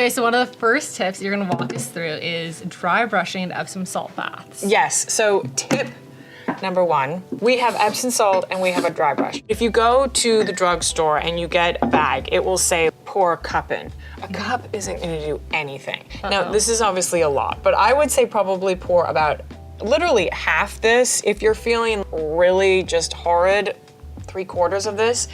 Okay, so one of the first tips you're gonna walk us through is dry brushing and Epsom salt baths. Yes, so tip number one, we have Epsom salt and we have a dry brush. If you go to the drugstore and you get a bag, it will say pour a cup in. A cup isn't gonna do anything. Now, this is obviously a lot, but I would say probably pour about literally half this. If you're feeling really just horrid, 3/4 of this,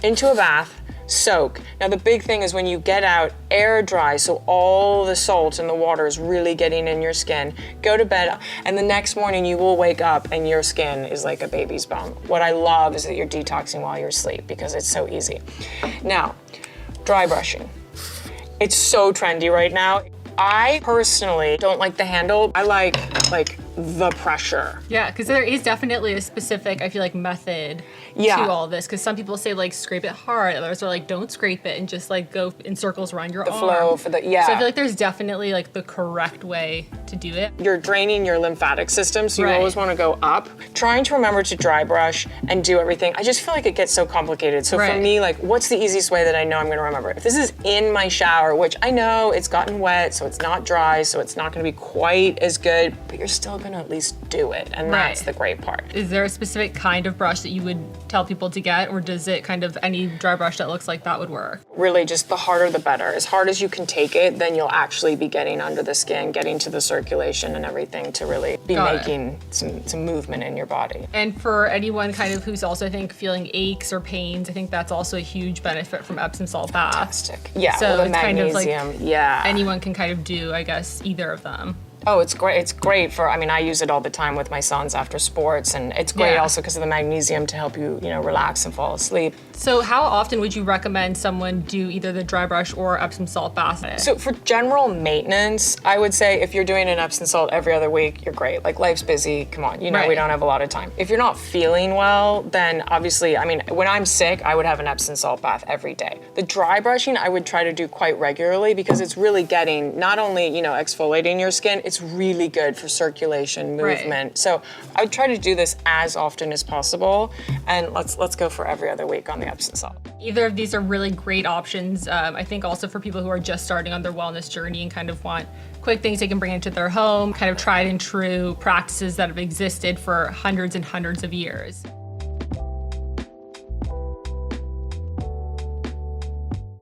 into a bath. Soak. Now the big thing is when you get out, air dry, so all the salt in the water is really getting in your skin. Go to bed, and the next morning you will wake up and your skin is like a baby's bum. What I love is that you're detoxing while you're asleep because it's so easy. Now, dry brushing. It's so trendy right now. I personally don't like the handle. I like the pressure. Yeah, because there is definitely a specific, I feel like, method to all this. Because some people say like scrape it hard, others are like don't scrape it and just like go in circles around your arm. The flow for the, So I feel like there's definitely like the correct way to do it. You're draining your lymphatic system, so you always want to go up. Trying to remember to dry brush and do everything. I just feel like it gets so complicated. So for me, like, what's the easiest way that I know I'm going to remember? If this is in my shower, which I know it's gotten wet, so it's not dry, so it's not going to be quite as good, but you're still going to at least do it, and that's the great part. Is there a specific kind of brush that you would tell people to get, or does it kind of any dry brush that looks like that would work? Really, just the harder the better. As hard as you can take it, then you'll actually be getting under the skin, getting to the circulation and everything to really be making some movement in your body. And for anyone kind of who's also, I think, feeling aches or pains, I think that's also a huge benefit from Epsom salt baths. Fantastic. Yeah, so well, the it's magnesium, kind of like anyone can kind of do, I guess, either of them. Oh, it's great. It's great for, I mean, I use it all the time with my sons after sports, and it's great also because of the magnesium to help you, relax and fall asleep. So how often would you recommend someone do either the dry brush or Epsom salt bath? So for general maintenance, I would say if you're doing an Epsom salt every other week, you're great. Like, life's busy, come on, we don't have a lot of time. If you're not feeling well, then obviously, I mean, when I'm sick, I would have an Epsom salt bath every day. The dry brushing, I would try to do quite regularly because it's really getting, not only, exfoliating your skin, it's really good for circulation, movement. So I would try to do this as often as possible, and let's go for every other week on the Epsom salt. Either of these are really great options. I think also for people who are just starting on their wellness journey and kind of want quick things they can bring into their home, kind of tried and true practices that have existed for hundreds and hundreds of years.